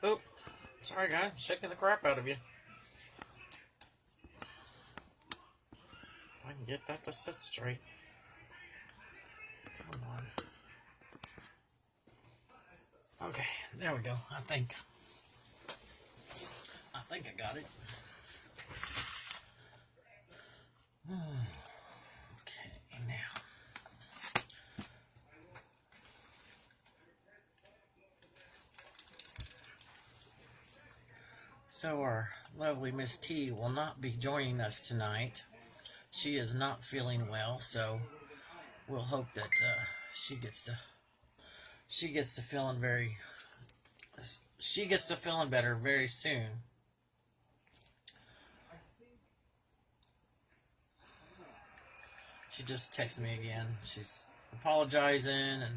Oh, sorry guys, shaking the crap out of you. I can get that to sit straight. Come on. Okay, there we go. I think I got it. Okay, now. So our lovely Miss T will not be joining us tonight. She is not feeling well, so we'll hope that she gets to feeling better very soon. She just texted me again. She's apologizing and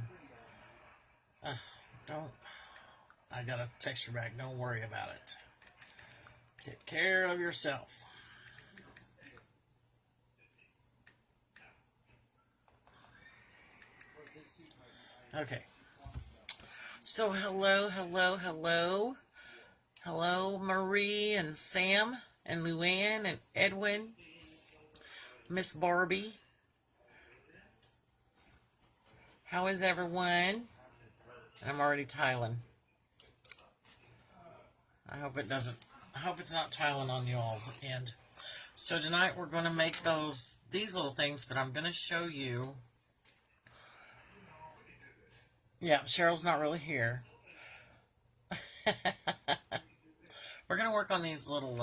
don't. I gotta text her back. Don't worry about it. Take care of yourself. Okay. So hello, Marie and Sam and Luann and Edwin, Miss Barbie. How is everyone? I'm already tiling. I hope it's not tiling on y'all's end. So tonight we're going to make these little things, but I'm going to show you. Yeah, Cheryl's not really here. We're going to work on these little,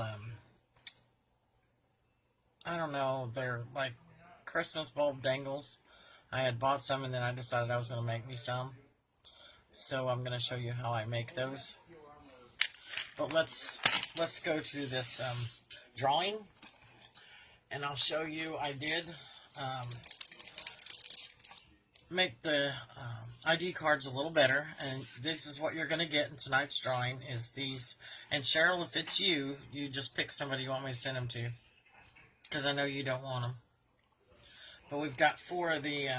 I don't know, they're like Christmas bulb dangles. I had bought some and then I decided I was going to make me some. So I'm going to show you how I make those. But let's go to this drawing, and I'll show you. I did make the ID cards a little better, and this is what you're going to get in tonight's drawing is these. And Cheryl, if it's you, you just pick somebody you want me to send them to, because I know you don't want them. But we've got 4 of the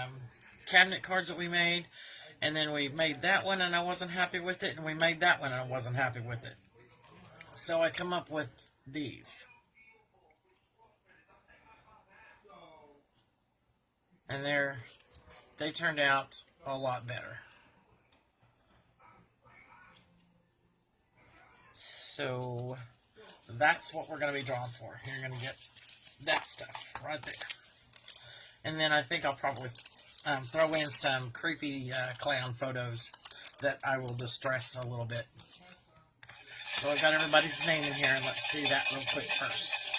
cabinet cards that we made, and then we made that one and I wasn't happy with it, and we made that one and I wasn't happy with it. So I come up with these. And they turned out a lot better. So that's what we're going to be drawing for. You're going to get that stuff right there. And then I think I'll probably throw in some creepy clown photos that I will distress a little bit. So I've got everybody's name in here, and let's do that real quick first.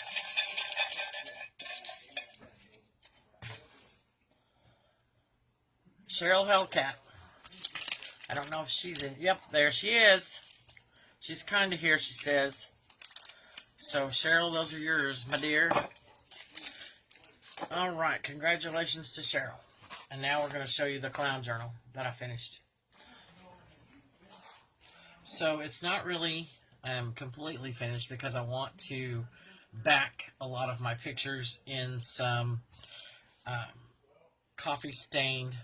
Cheryl Hellcat. I don't know if she's in. Yep, there she is. She's kind of here, she says. So, Cheryl, those are yours, my dear. All right, congratulations to Cheryl. And now we're going to show you the clown journal that I finished. So, it's not really completely finished because I want to back a lot of my pictures in some coffee-stained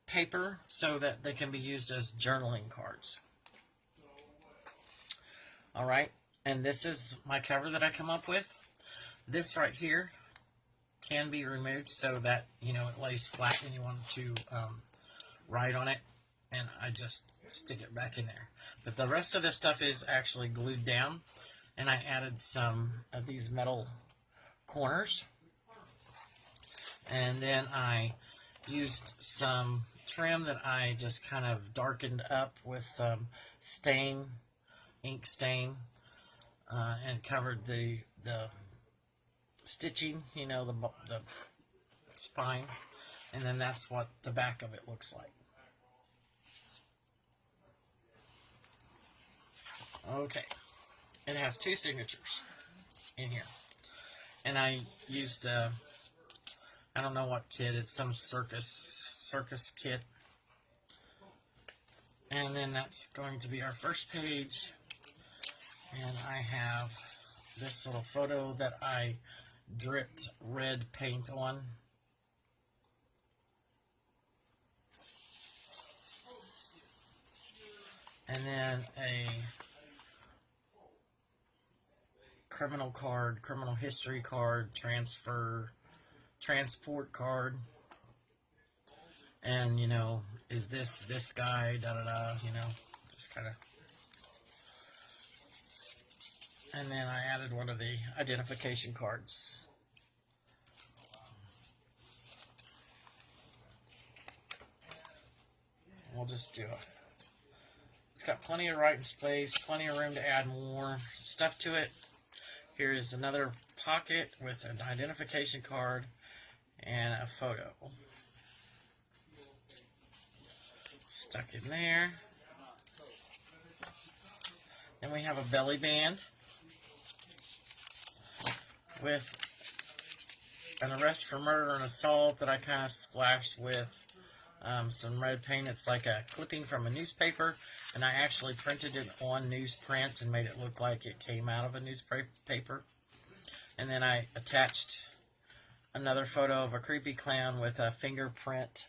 paper so that they can be used as journaling cards. All right, and this is my cover that I come up with. This right here can be removed so that, you know, it lays flat when you want to write on it, and I just stick it back in there. But the rest of this stuff is actually glued down, and I added some of these metal corners, and then I used some trim that I just kind of darkened up with some ink stain, and covered the stitching, you know, the spine, and then that's what the back of it looks like. Okay, it has 2 signatures in here, and I used I don't know what kit. It's some circus kit. And then that's going to be our first page. And I have this little photo that I dripped red paint on. and then a criminal card, criminal history card, transport card, and you know, is this guy, da da da, you know, just kind of. And then I added one of the identification cards. We'll just do it. It's got plenty of writing space, plenty of room to add more stuff to it. Here is another pocket with an identification card and a photo. Stuck in there. Then we have a belly band with an arrest for murder and assault that I kind of splashed with some red paint. It's like a clipping from a newspaper, and I actually printed it on newsprint and made it look like it came out of a newspaper. And then I attached another photo of a creepy clown with a fingerprint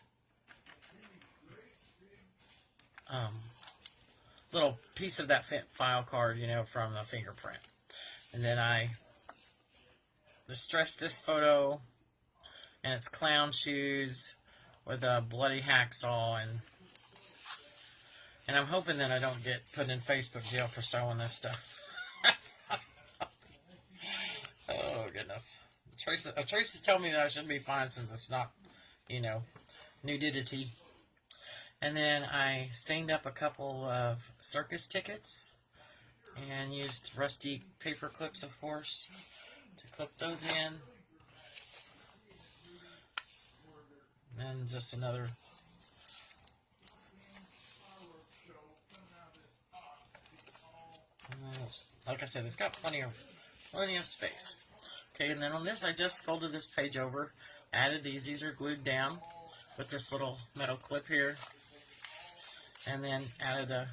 little piece of that file card, you know, from the fingerprint. And then I distressed this photo, and it's clown shoes with a bloody hacksaw, and I'm hoping that I don't get put in Facebook jail for sewing this stuff. Oh goodness, Tracy's telling me that I should be fine since it's not, you know, nudity. And then I stained up a couple of circus tickets and used rusty paper clips, of course, to clip those in. And just another like I said, it's got plenty of space. Okay, and then on this, I just folded this page over, added these. These are glued down with this little metal clip here, and then added a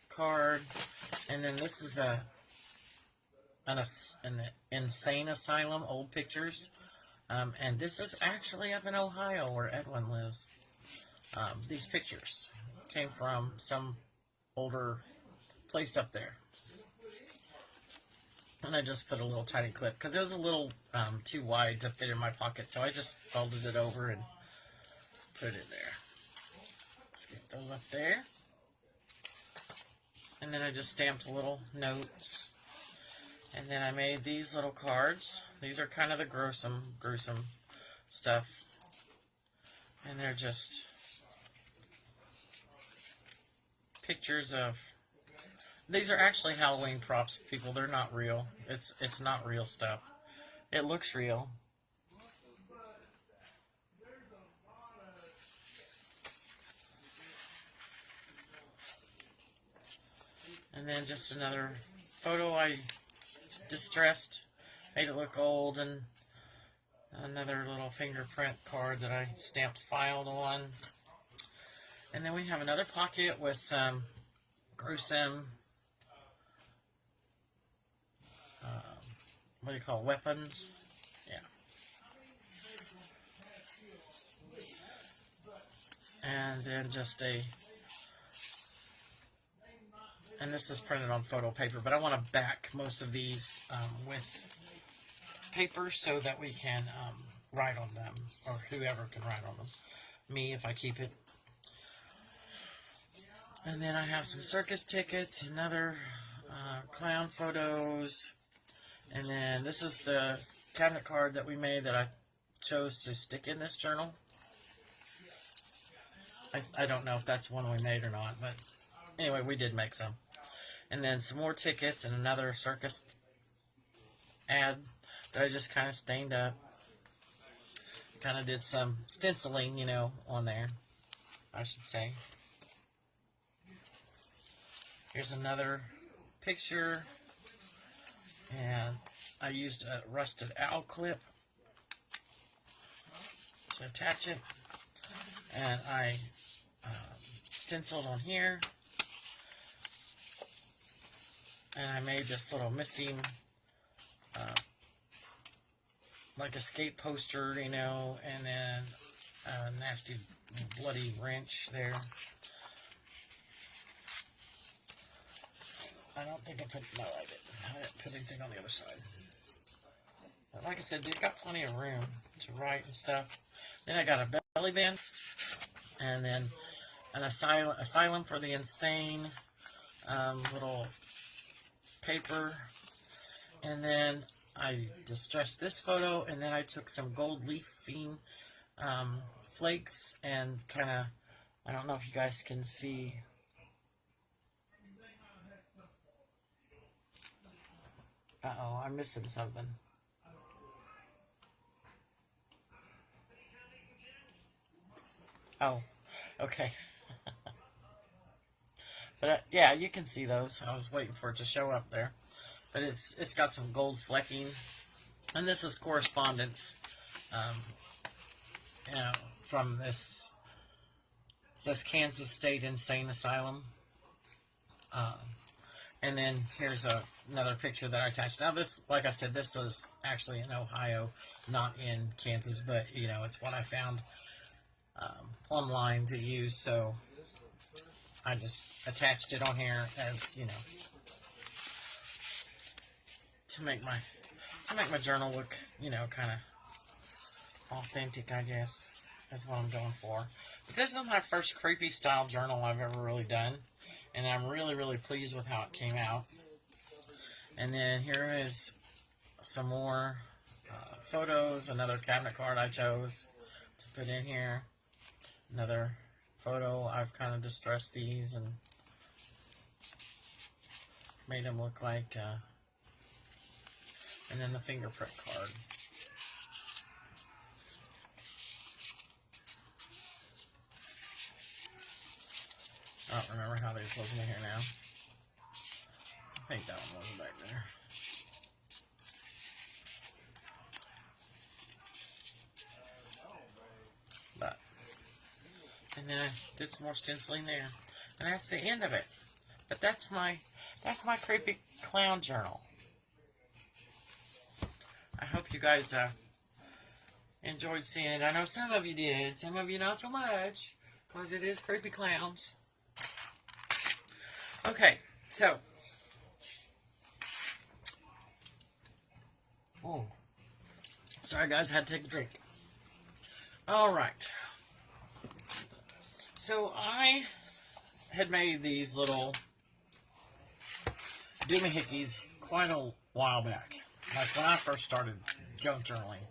card. And then this is an insane asylum, old pictures. And this is actually up in Ohio where Edwin lives. These pictures came from some older place up there. And I just put a little tiny clip because it was a little too wide to fit in my pocket, so I just folded it over and put it in there. Let's get those up there. And then I just stamped little notes. And then I made these little cards. These are kind of the gruesome stuff. And they're just pictures of... These are actually Halloween props, people. They're not real. It's not real stuff. It looks real. And then just another photo I distressed, made it look old, and another little fingerprint card that I stamped filed on. And then we have another pocket with some gruesome, what do you call it, weapons? Yeah. And then just and this is printed on photo paper, but I want to back most of these with paper so that we can write on them, or whoever can write on them. Me, if I keep it. And then I have some circus tickets, another clown photos, and then this is the cabinet card that we made that I chose to stick in this journal. I don't know if that's one we made or not, but anyway, we did make some. And then some more tickets and another circus ad that I just kind of stained up. Kind of did some stenciling, you know, on there, I should say. Here's another picture, and I used a rusted owl clip to attach it, and I stenciled on here, and I made this little missing like escape poster, you know, and then a nasty bloody wrench there. I don't think I put, no, I didn't. I didn't put anything on the other side. But like I said, they've got plenty of room to write and stuff. Then I got a belly band, and then an asylum for the insane, little paper. And then I distressed this photo, and then I took some gold leafing flakes and kind of, I don't know if you guys can see. Uh-oh, I'm missing something. Oh, okay. But yeah, you can see those. I was waiting for it to show up there. But it's got some gold flecking. And this is correspondence, um, you know, from this. It says Kansas State Insane Asylum. And then here's another picture that I attached. Now this, like I said, this is actually in Ohio, not in Kansas, but you know, it's what I found online to use, so I just attached it on here as, you know, to make my journal look, you know, kind of authentic, I guess, is what I'm going for. But this is my first creepy style journal I've ever really done, and I'm really, really pleased with how it came out. And then here is some more photos, another cabinet card I chose to put in here. Another photo, I've kind of distressed these and made them look like, and then the fingerprint card. I don't remember how these was in here now. I think that one was back there. But, and then I did some more stenciling there. And that's the end of it. But that's my creepy clown journal. I hope you guys enjoyed seeing it. I know some of you did, some of you not so much, because it is creepy clowns. Okay, so, oh, sorry guys, I had to take a drink. All right, so I had made these little doohickeys quite a while back, like when I first started junk journaling.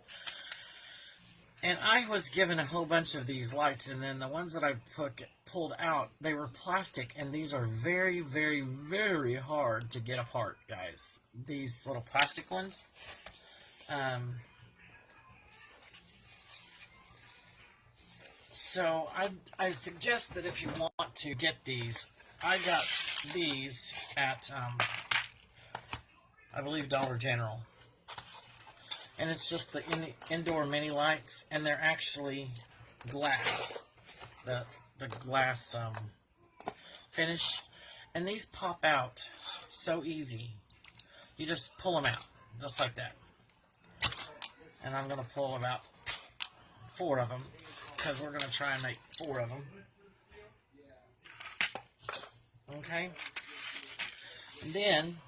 And I was given a whole bunch of these lights, and then the ones that I pulled out, they were plastic, and these are very, very, very hard to get apart, guys. These little plastic ones. So I suggest that if you want to get these, I got these at, I believe, Dollar General. And it's just the indoor mini lights, and they're actually glass. The glass finish. And these pop out so easy. You just pull them out, just like that. And I'm going to pull about 4 of them, because we're going to try and make 4 of them. Okay? And then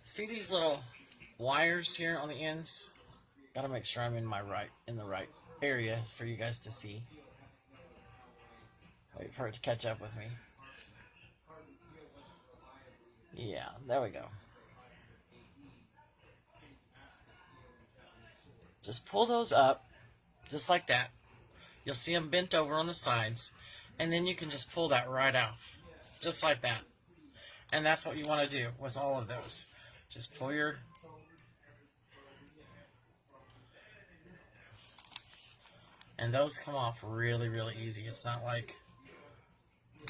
see these little wires here on the ends? Gotta make sure I'm in the right area for you guys to see. Wait for it to catch up with me. Yeah, there we go. Just pull those up, just like that. You'll see them bent over on the sides, and then you can just pull that right off, just like that. And that's what you want to do with all of those. Just pull your... And those come off really, really easy. It's not like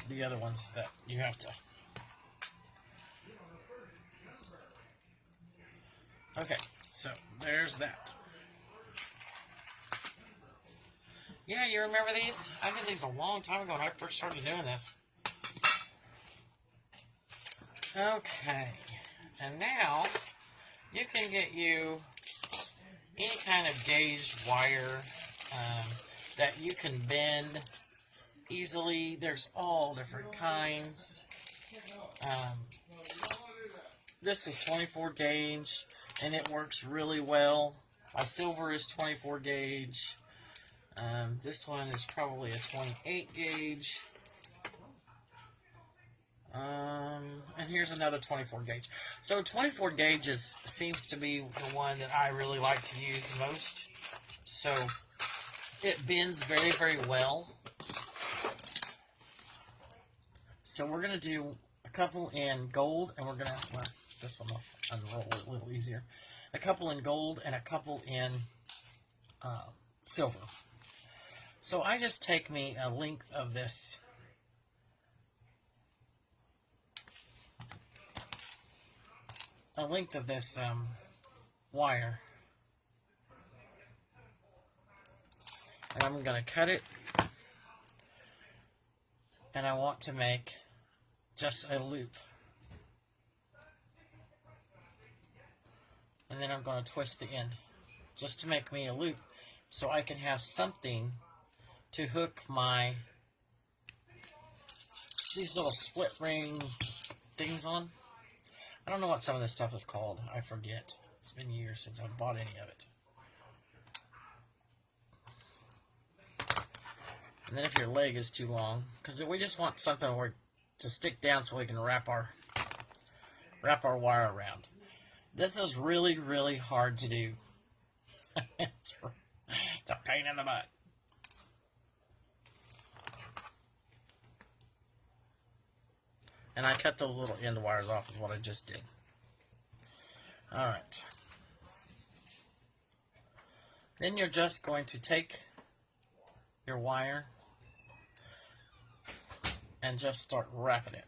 the other ones that you have to... Okay, so there's that. Yeah, you remember these? I did these a long time ago when I first started doing this. Okay, and now you can get you any kind of gauge wire. that you can bend easily. There's all different kinds. Um, this is 24 gauge, and it works really well. My silver is 24 gauge. This one is probably a 28 gauge. And here's another 24 gauge. So 24 gauge seems to be the one that I really like to use the most. So it bends very, very well. So we're going to do a couple in gold, and we're going to, well, this one will unroll a little easier. A couple in gold and a couple in silver. So I just take me a length of this wire, and I'm going to cut it, and I want to make just a loop, and then I'm going to twist the end just to make me a loop so I can have something to hook these little split ring things on. I don't know what some of this stuff is called. I forget. It's been years since I've bought any of it. And then if your leg is too long, because we just want something to stick down so we can wrap our wire around. This is really, really hard to do. It's a pain in the butt. And I cut those little end wires off is what I just did. Alright. Then you're just going to take your wire and just start wrapping it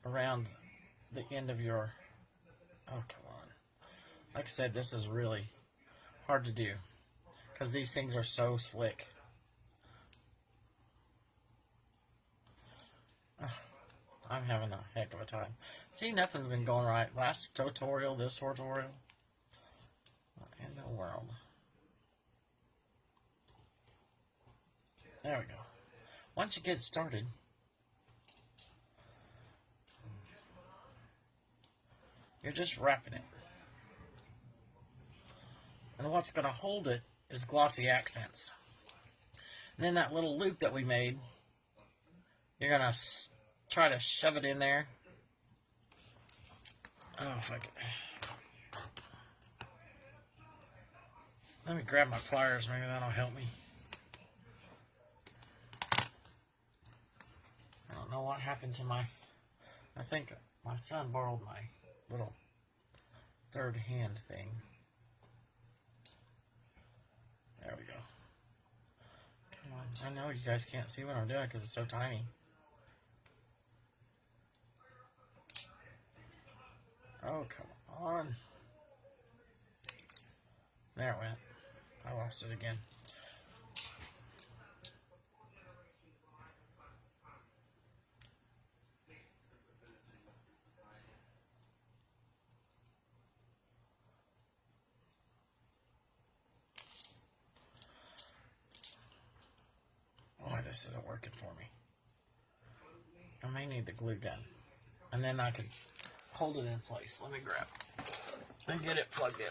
around the end of your, oh come on. Like I said, this is really hard to do because these things are so slick. I'm having a heck of a time. See, nothing's been going right. Last tutorial, this tutorial. What in the world? There we go. Once you get started, you're just wrapping it. And what's going to hold it is glossy accents. And then that little loop that we made, you're going to try to shove it in there. Oh, if I could. Let me grab my pliers, maybe that'll help me. I don't know what happened to I think my son borrowed my little third hand thing. There we go. Come on. I know you guys can't see what I'm doing because it's so tiny. Oh, come on. There it went. I lost it again. Boy, this isn't working for me. I may need the glue gun. And then I can hold it in place. Let me grab it and get it plugged in.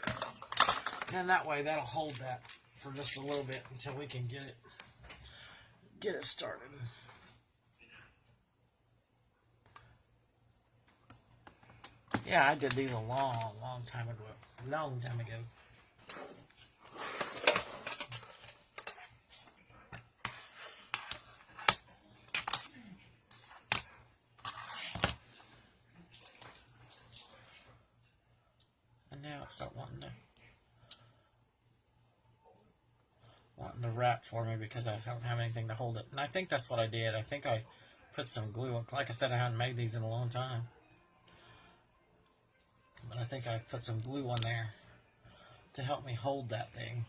And that way, that'll hold that for just a little bit until we can get it started. Yeah, I did these a long time ago. And now it's not wanting to wrap for me because I don't have anything to hold it. And I think that's what I did. I think I put some glue on. Like I said, I haven't made these in a long time. But I think I put some glue on there to help me hold that thing.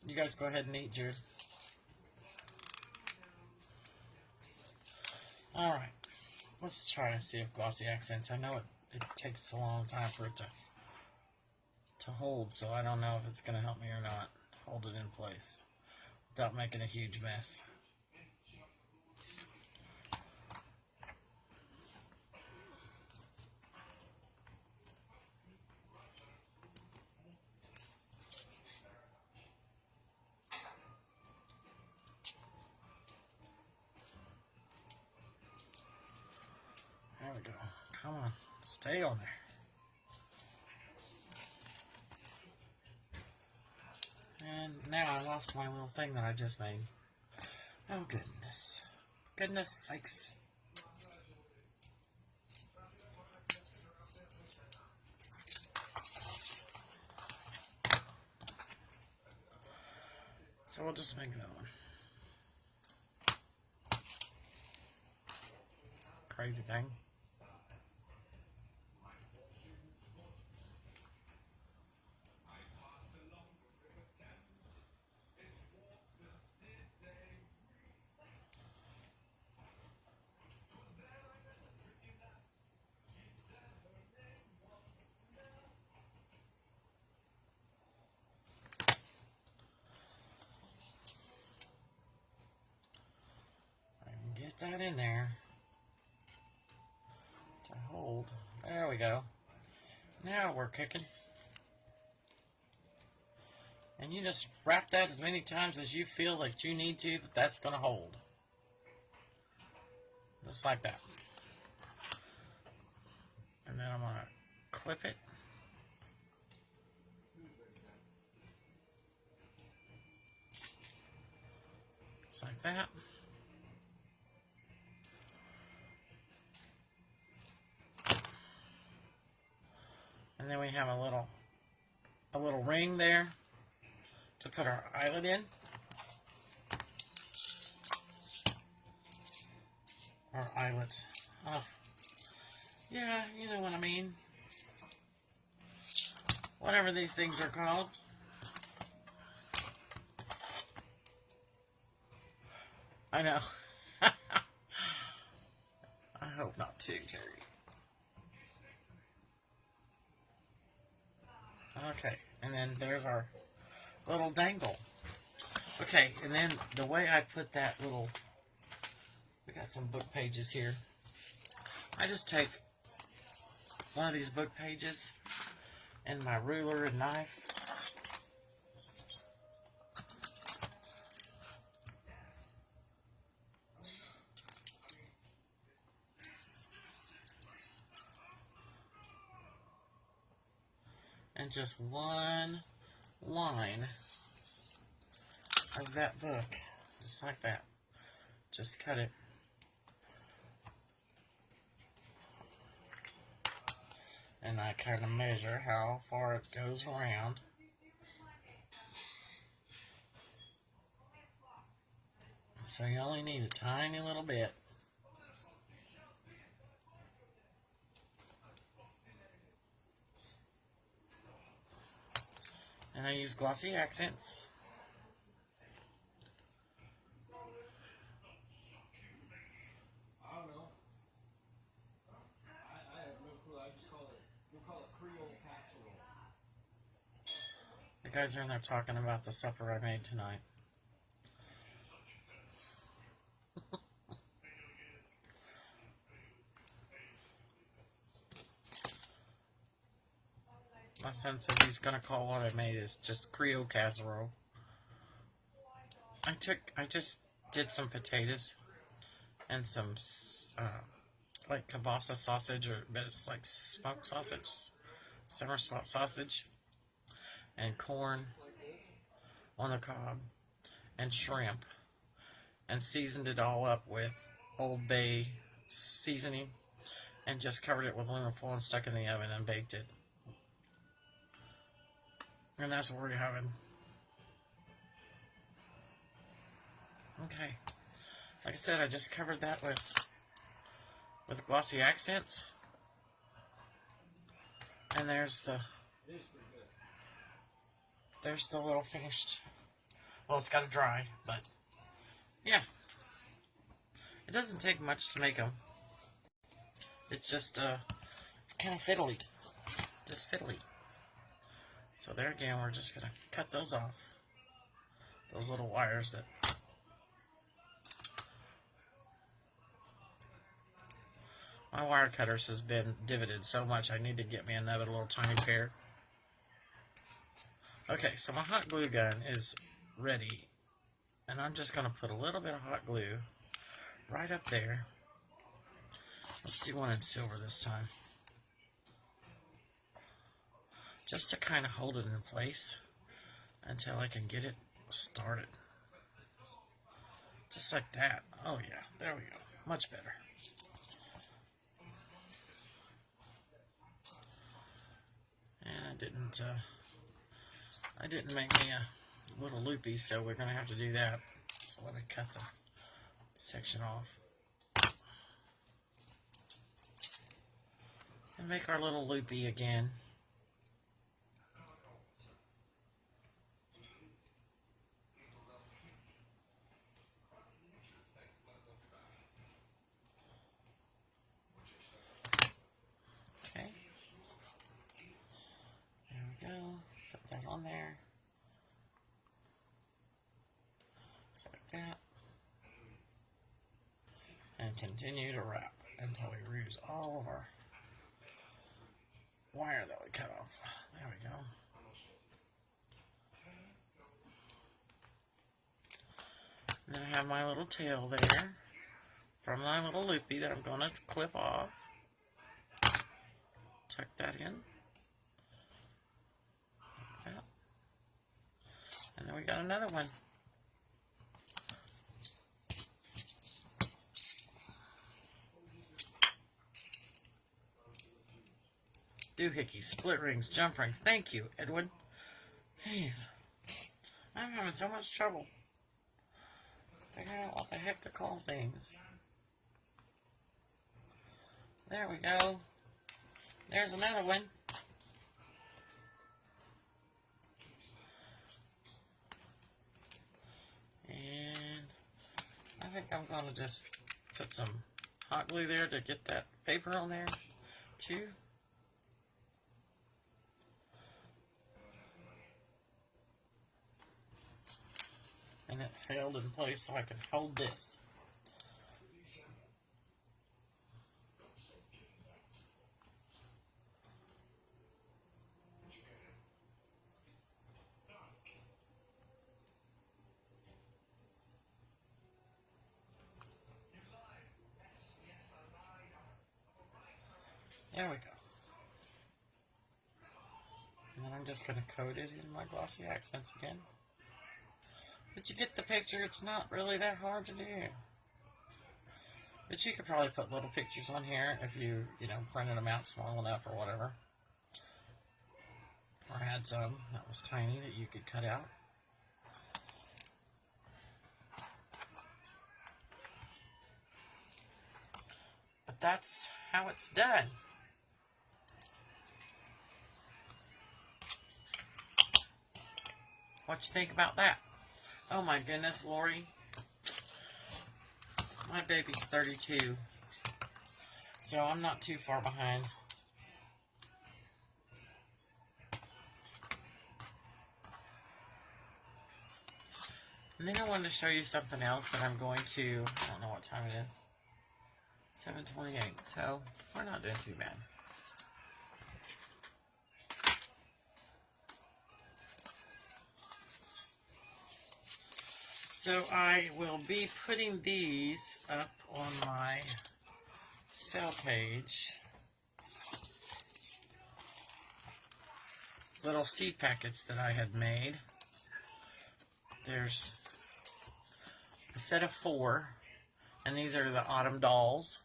You guys go ahead and eat, Jared. Alright, let's try to see if glossy accents. I know it takes a long time for it to hold, so I don't know if it's going to help me or not hold it in place without making a huge mess. There we go. Come on, stay on there. And now I lost my little thing that I just made. Oh, goodness. Goodness sakes. So we'll just make another one. Crazy thing. Get that in there to hold. There we go. Now we're cooking. And you just wrap that as many times as you feel like you need to, but that's going to hold. Just like that. And then I'm going to clip it. Just like that. And then we have a little ring there to put our eyelet in. Or eyelets. Oh. Yeah, you know what I mean. Whatever these things are called. I know. I hope not too, Terry. Okay, and then there's our little dangle. Okay, and then the way I put that little... We got some book pages here. I just take one of these book pages and my ruler and knife. And just one line of that book. Just like that. Just cut it. And I kind of measure how far it goes around. So you only need a tiny little bit. And I use glossy accents. I don't know. I have no clue. I just call it, we call it Creole casserole. The guys are in there talking about the supper I made tonight. My son says he's gonna call what I made is just Creole casserole. I just did some potatoes and some like kielbasa sausage, but it's like smoked sausage, summer smoked sausage, and corn on the cob, and shrimp, and seasoned it all up with Old Bay seasoning, and just covered it with aluminum foil and stuck in the oven and baked it. And that's what we're having. Okay. Like I said, I just covered that with glossy accents. And there's the little finished. Well, it's got to dry, but yeah. It doesn't take much to make them. It's just kind of fiddly. Just fiddly. So there again, we're just going to cut those off. Those little wires that... My wire cutters has been divoted so much I need to get me another little tiny pair. Okay, so my hot glue gun is ready. And I'm just going to put a little bit of hot glue right up there. Let's do one in silver this time. Just to kind of hold it in place until I can get it started. Just like that. Oh yeah, there we go. Much better. And I didn't make me a little loopy, so we're gonna have to do that. So let me cut the section off. And make our little loopy again. Okay. There we go. Put that on there. Just like that. And continue to wrap until we use all of our wire that we cut off. There we go. And then I have my little tail there from my little loopy that I'm going to clip off. Tuck that in. Like that. And then we got another one. Doohickeys, split rings, jump rings. Thank you, Edwin. Jeez. I'm having so much trouble figuring out what the heck to call things. There we go. There's another one. And I think I'm going to just put some hot glue there to get that paper on there, too. And it held in place so I can hold this. There we go. And then I'm just going to coat it in my glossy accents again. But you get the picture, it's not really that hard to do. But you could probably put little pictures on here if you printed them out small enough or whatever. Or had some that was tiny that you could cut out. But that's how it's done. What you think about that? Oh my goodness, Lori. My baby's 32. So I'm not too far behind. And then I wanted to show you something else that I'm going to, I don't know what time it is. 7:28. So we're not doing too bad. So I will be putting these up on my sale page. Little seed packets that I had made. There's a set of 4, and these are the autumn dolls.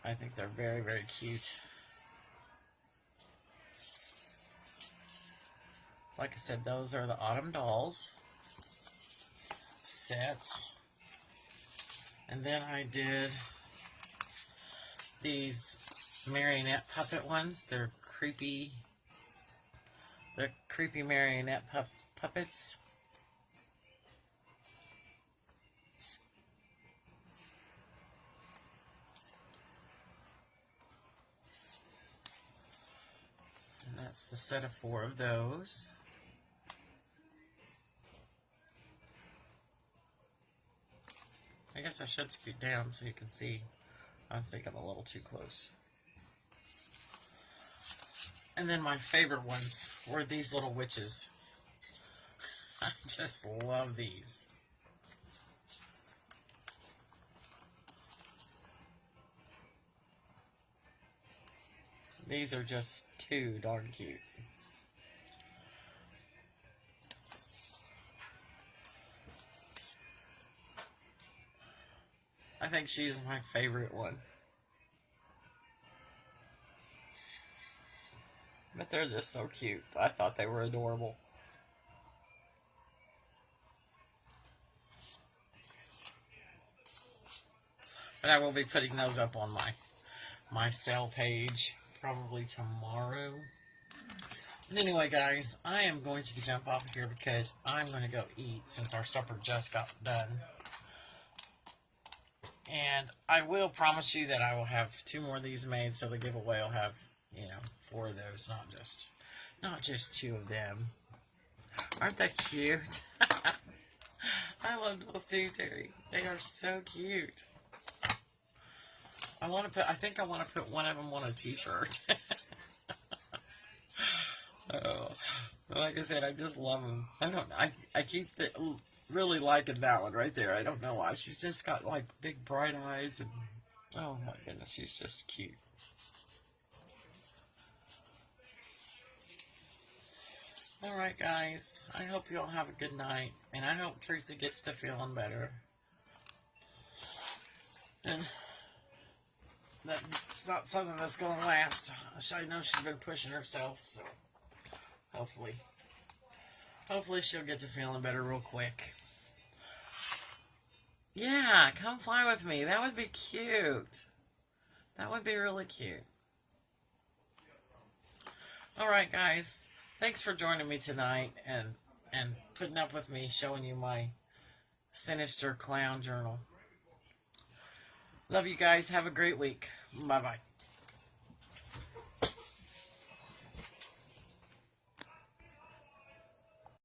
I think they're very, very cute. Like I said, those are the autumn dolls set. And then I did these marionette puppet ones. They're creepy marionette puppets. And that's the set of 4 of those. I guess I should scoot down so you can see. I think I'm a little too close. And then my favorite ones were these little witches. I just love these. These are just too darn cute. I think she's my favorite one. But they're just so cute. I thought they were adorable. But I will be putting those up on my sale page probably tomorrow. And anyway, guys, I am going to jump off here because I'm going to go eat since our supper just got done. And I will promise you that I will have 2 more of these made, so the giveaway will have, 4 of those, not just 2 of them. Aren't they cute? I love those too, Terry. They are so cute. I think I want to put one of them on a t-shirt. Oh, like I said, I just love them. I keep really liking that one right there. I don't know why. She's just got like big bright eyes and oh my goodness, she's just cute. Alright guys, I hope you all have a good night, and I hope Teresa gets to feeling better. And that's not something that's going to last. I know she's been pushing herself, so hopefully she'll get to feeling better real quick. Yeah, come fly with me. That would be cute. That would be really cute. Alright guys, thanks for joining me tonight and putting up with me showing you my Sinister Clown Journal. Love you guys. Have a great week. Bye-bye.